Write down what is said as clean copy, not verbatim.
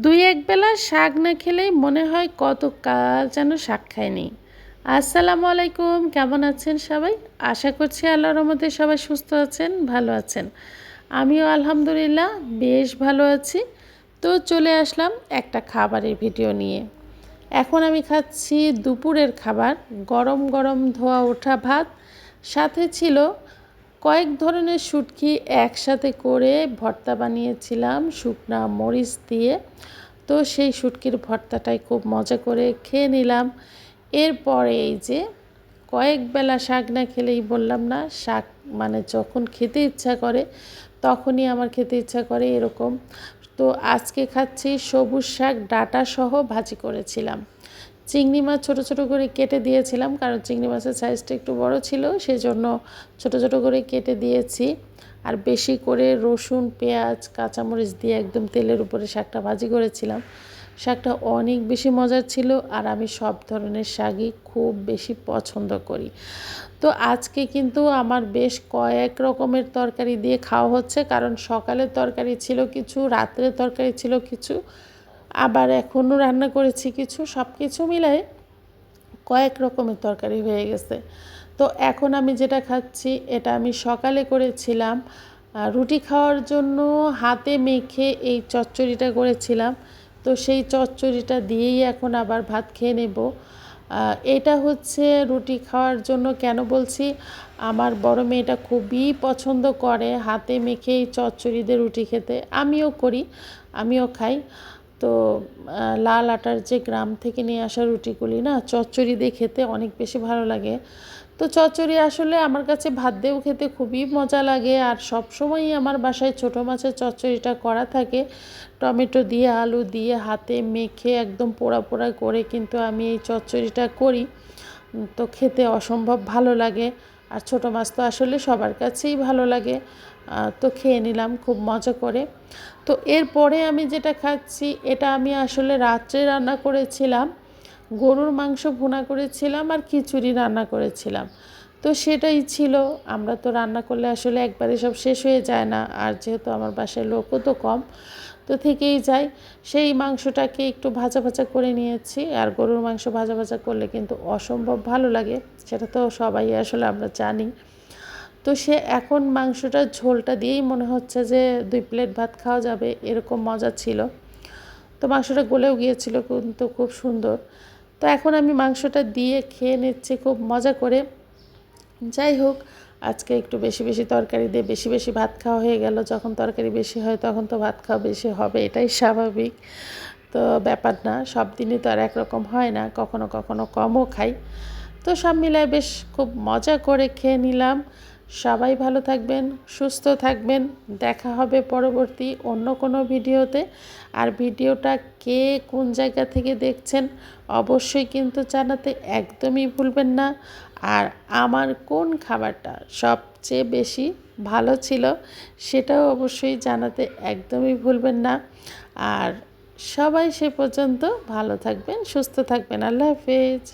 দুই এক বেলা শাক না খেলেই মনে হয় কত কাল যেন শাক খায়নি। আসসালামু আলাইকুম, কেমন আছেন সবাই? আশা করছি আল্লাহর রহমতে সবাই সুস্থ আছেন, ভালো আছেন। আমিও আলহামদুলিল্লাহ বেশ ভালো আছি। তো চলে আসলাম একটা খাবারের ভিডিও নিয়ে। এখন আমি খাচ্ছি দুপুরের খাবার, গরম গরম ধোয়া ওঠা ভাত, সাথে ছিল কয়েক ধরনের শুটকি একসাথে করে ভর্তা বানিয়েছিলাম শুকনা মরিচ দিয়ে। তো সেই শুটকির ভর্তাটাই খুব মজা করে খেয়ে নিলাম। এরপরে এই যে কয়েক বেলা শাক না খেলেই বললাম না, শাক মানে যখন খেতে ইচ্ছা করে তখনই আমার খেতে ইচ্ছা করে এরকম। তো আজকে খাচ্ছি সবুজ শাক ডাঁটা সহ ভাজি করেছিলাম। চিংড়ি মাছ ছোটো ছোটো করে কেটে দিয়েছিলাম, কারণ চিংড়ি মাছের সাইজটা একটু বড় ছিল, সেজন্য ছোটো ছোটো করে কেটে দিয়েছি। আর বেশি করে রসুন, পেঁয়াজ, কাঁচামরিচ দিয়ে একদম তেলের উপরে শাকটা ভাজি করেছিলাম। শাকটা অনেক বেশি মজার ছিল, আর আমি সব ধরনের শাকই খুব বেশি পছন্দ করি। তো আজকে কিন্তু আমার বেশ কয়েক রকমের তরকারি দিয়ে খাওয়া হচ্ছে, কারণ সকালের তরকারি ছিল কিছু, রাত্রের তরকারি ছিল কিছু, আবার এখনও রান্না করেছি কিছু, সব কিছু মিলায়ে কয়েক রকমের তরকারি হয়ে গেছে। তো এখন আমি যেটা খাচ্ছি এটা আমি সকালে করেছিলাম রুটি খাওয়ার জন্য, হাতে মেখে এই চচ্চড়িটা করেছিলাম। তো সেই চচ্চড়িটা দিয়েই এখন আবার ভাত খেয়ে নেব। এটা হচ্ছে রুটি খাওয়ার জন্য কেন বলছি, আমার বড় মেয়েটা খুবই পছন্দ করে হাতে মেখে এই চচ্চড়ি দিয়ে রুটি খেতে। আমিও করি, আমিও খাই। তো লাল আটার যে গ্রাম থেকে নিয়ে আসা রুটিগুলি না চচ্চড়ি দিয়ে খেতে অনেক বেশি ভালো লাগে। তো চচ্চড়ি আসলে আমার কাছে ভাত দিয়েও খেতে খুবই মজা লাগে, আর সব সময়ই আমার বাসায় ছোটো মাছের চচ্চড়িটা করা থাকে। টমেটো দিয়ে, আলু দিয়ে হাতে মেখে একদম পোড়া পোড়া করে কিন্তু আমি এই চচ্চড়িটা করি। তো খেতে অসম্ভব ভালো লাগে, আর ছোটো মাছ তো আসলে সবার কাছেই ভালো লাগে। তো খেয়ে নিলাম খুব মজা করে। তো এরপরে আমি যেটা খাচ্ছি এটা আমি আসলে রাত্রে রান্না করেছিলাম, গরুর মাংস ভুনা করেছিলাম আর খিচুড়ি রান্না করেছিলাম। তো সেটাই ছিল। আমরা তো রান্না করলে আসলে একবারে সব শেষ হয়ে যায় না, আর যেহেতু আমার বাসায় লোকও তো কম, তো থেকেই যায়। সেই মাংসটাকে একটু ভাজা ভাজা করে নিয়েছি, আর গরুর মাংস ভাজা ভাজা করলে কিন্তু অসম্ভব ভালো লাগে, সেটা তো সবাই আসলে আমরা জানি। তো সে এখন মাংসটার ঝোলটা দিয়েই মনে হচ্ছে যে 2 প্লেট ভাত খাওয়া যাবে, এরকম মজা ছিল। তো মাংসটা গলেও গিয়েছিল কিন্তু খুব সুন্দর। তো এখন আমি মাংসটা দিয়ে খেয়ে নিচ্ছি খুব মজা করে। যাই হোক, আজকে একটু বেশি বেশি তরকারি দিয়ে বেশি বেশি ভাত খাওয়া হয়ে গেল। যখন তরকারি বেশি হয় তখন তো ভাত খাওয়া বেশি হবে, এটাই স্বাভাবিক। তো ব্যাপার না, সব দিনই তো আর একরকম হয় না, কখনো কখনো কমও খাই। তো সব মিলায় বেশ খুব মজা করে খেয়ে নিলাম। সবাই ভালো থাকবেন, সুস্থ থাকবেন। দেখা হবে পরবর্তী অন্য কোনো ভিডিওতে। আর ভিডিওটা কে কোন জায়গা থেকে দেখছেন অবশ্যই কিন্তু জানাতে একদমই ভুলবেন না। আর আমার কোন খাবারটা সবচেয়ে বেশি ভালো ছিল সেটাও অবশ্যই জানাতে একদমই ভুলবেন না। আর সবাই সে পর্যন্ত ভালো থাকবেন, সুস্থ থাকবেন। আল্লাহ হাফেজ।